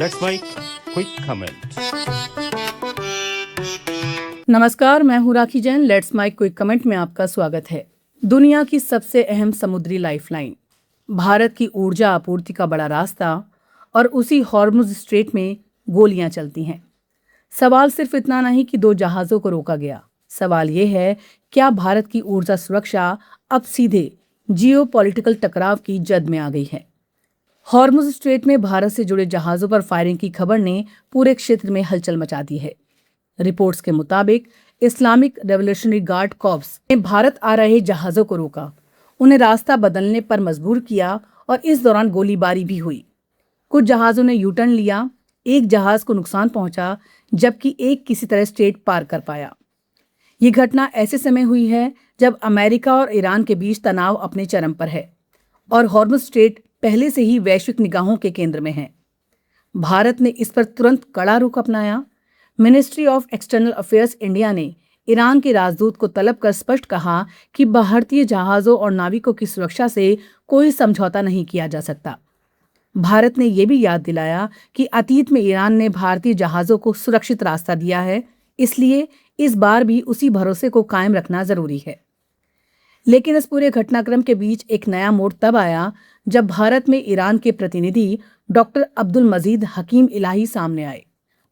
That's my quick comment. नमस्कार, मैं हूँ Rakhi Jain. Let's my quick comment में आपका स्वागत है। दुनिया की सबसे अहम समुद्री लाइफलाइन, भारत की ऊर्जा आपूर्ति का बड़ा रास्ता और उसी हॉर्मुज स्ट्रेट में गोलियां चलती हैं। सवाल सिर्फ इतना नहीं कि दो जहाजों को रोका गया, सवाल ये है क्या भारत की ऊर्जा सुरक्षा अब सीधे जियोपॉलिटिकल टकराव की जद में आ गई है। हॉर्मुज स्ट्रेट में भारत से जुड़े जहाजों पर फायरिंग की खबर ने पूरे क्षेत्र में हलचल मचा दी है। रिपोर्ट्स के मुताबिक इस्लामिक रेवोल्यूशनरी गार्ड कॉर्प्स ने भारत आ रहे जहाजों को रोका, उन्हें रास्ता बदलने पर मजबूर किया और इस दौरान गोलीबारी भी हुई। कुछ जहाजों ने यू टर्न लिया, एक जहाज को नुकसान पहुंचा जबकि एक किसी तरह स्ट्रेट पार कर पाया। ये घटना ऐसे समय हुई है जब अमेरिका और ईरान के बीच तनाव अपने चरम पर है और हॉर्मुज स्ट्रेट पहले से ही वैश्विक निगाहों के केंद्र में है। भारत ने इस पर तुरंत कड़ा रुख अपनाया। Ministry of external affairs India ने ईरान के राजदूत को तलब कर स्पष्ट कहा कि भारतीय जहाजों और नाविकों की सुरक्षा से कोई समझौता नहीं किया जा सकता। भारत ने यह भी याद दिलाया कि अतीत में ईरान ने भारतीय जहाजों को सुरक्षित रास्ता दिया है, इसलिए इस बार भी उसी भरोसे को कायम रखना जरूरी है। लेकिन इस पूरे घटनाक्रम के बीच एक नया मोड़ तब आया जब भारत में ईरान के प्रतिनिधि डॉक्टर अब्दुल मजीद हकीम इलाही सामने आए।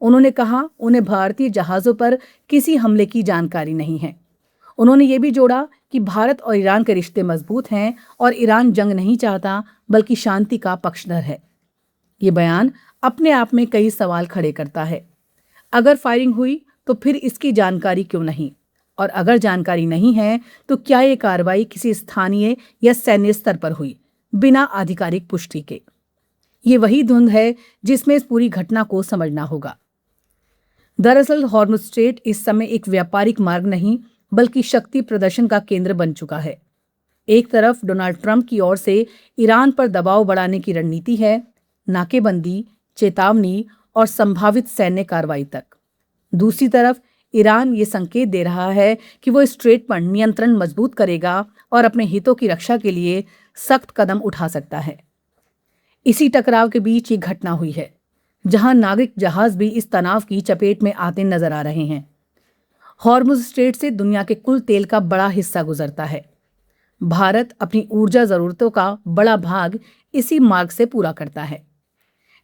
उन्होंने कहा उन्हें भारतीय जहाजों पर किसी हमले की जानकारी नहीं है। उन्होंने ये भी जोड़ा कि भारत और ईरान के रिश्ते मजबूत हैं और ईरान जंग नहीं चाहता बल्कि शांति का पक्षधर है। ये बयान अपने आप में कई सवाल खड़े करता है। अगर फायरिंग हुई तो फिर इसकी जानकारी क्यों नहीं, और अगर जानकारी नहीं है तो क्या ये कार्रवाई किसी स्थानीय या सैन्य स्तर पर हुई बिना आधिकारिक पुष्टि के। ये वही धुंध है जिसमें इस पूरी घटना को समझना होगा। दरअसल हॉर्मुज स्ट्रेट इस समय एक व्यापारिक मार्ग नहीं बल्कि शक्ति प्रदर्शन का केंद्र बन चुका है। एक तरफ डोनाल्ड ट्रंप की ओर से ईरान पर दबाव बढ़ाने की रणनीति है, नाकेबंदी, चेतावनी और संभावित सैन्य कार्रवाई तक। दूसरी तरफ ईरान ये संकेत दे रहा है कि वो स्ट्रेट पर नियंत्रण मजबूत करेगा और अपने हितों की रक्षा के लिए सख्त कदम उठा सकता है। इसी टकराव के बीच ये घटना हुई है जहां नागरिक जहाज भी इस तनाव की चपेट में आते नजर आ रहे हैं। हॉर्मुज स्ट्रेट से दुनिया के कुल तेल का बड़ा हिस्सा गुजरता है। भारत अपनी ऊर्जा जरूरतों का बड़ा भाग इसी मार्ग से पूरा करता है।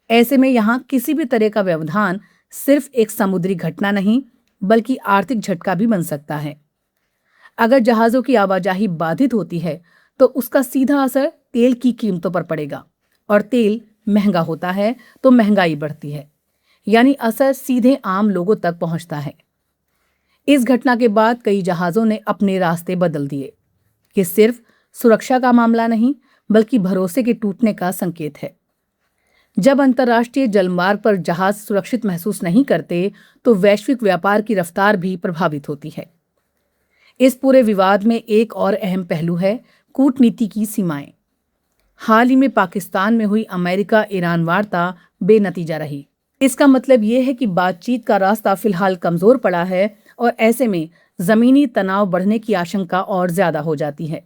ऐसे में यहां किसी भी तरह का व्यवधान सिर्फ एक समुद्री घटना नहीं बल्कि आर्थिक झटका भी बन सकता है। अगर जहाजों की आवाजाही बाधित होती है तो उसका सीधा असर तेल की कीमतों पर पड़ेगा, और तेल महंगा होता है तो महंगाई बढ़ती है, यानी असर सीधे आम लोगों तक पहुंचता है। इस घटना के बाद कई जहाजों ने अपने रास्ते बदल दिए। ये सिर्फ सुरक्षा का मामला नहीं बल्कि भरोसे के टूटने का संकेत है। जब अंतर्राष्ट्रीय जलमार्ग पर जहाज सुरक्षित महसूस नहीं करते तो वैश्विक व्यापार की रफ्तार भी प्रभावित होती है। इस पूरे विवाद में एक और अहम पहलू है कूटनीति की सीमाएं। हाल ही में पाकिस्तान में हुई अमेरिका ईरान वार्ता बेनतीजा रही। इसका मतलब यह है कि बातचीत का रास्ता फिलहाल कमजोर पड़ा है और ऐसे में जमीनी तनाव बढ़ने की आशंका और ज्यादा हो जाती है।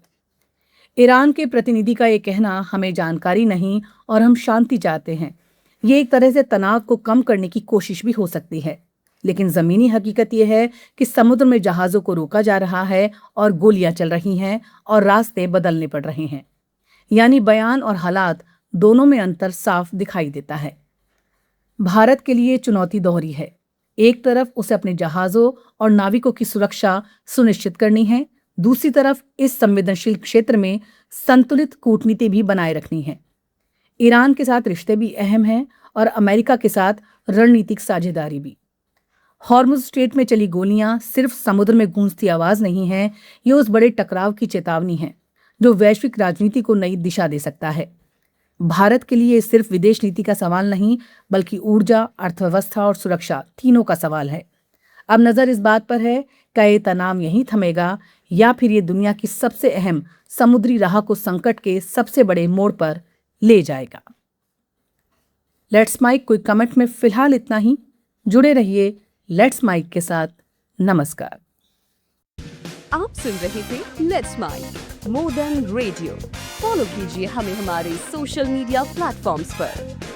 ईरान के प्रतिनिधि का ये कहना हमें जानकारी नहीं और हम शांति चाहते हैं, ये एक तरह से तनाव को कम करने की कोशिश भी हो सकती है। लेकिन जमीनी हकीकत यह है कि समुद्र में जहाजों को रोका जा रहा है और गोलियां चल रही हैं और रास्ते बदलने पड़ रहे हैं। यानी बयान और हालात दोनों में अंतर साफ दिखाई देता है। भारत के लिए चुनौती दोहरी है। एक तरफ उसे अपने जहाजों और नाविकों की सुरक्षा सुनिश्चित करनी है, दूसरी तरफ इस संवेदनशील क्षेत्र में संतुलित कूटनीति भी बनाए रखनी है। ईरान के साथ रिश्ते भी अहम हैं और अमेरिका के साथ रणनीतिक साझेदारी भी। हॉर्मुज स्ट्रेट में चली गोलियां सिर्फ समुद्र में गूंजती आवाज नहीं है, ये उस बड़े टकराव की चेतावनी है जो वैश्विक राजनीति को नई दिशा दे सकता है। भारत के लिए सिर्फ विदेश नीति का सवाल नहीं बल्कि ऊर्जा, अर्थव्यवस्था और सुरक्षा तीनों का सवाल है। अब नजर इस बात पर है क्या ये तनाव यहीं थमेगा या फिर ये दुनिया की सबसे अहम समुद्री राह को संकट के सबसे बड़े मोड़ पर ले जाएगा। लेट्स माइक क्विक कमेंट में फिलहाल इतना ही। जुड़े रहिए लेट्स माइक के साथ। नमस्कार। आप सुन रहे थे let's mic more than radio. Follow कीजिए हमें हमारे सोशल मीडिया प्लेटफॉर्म्स पर।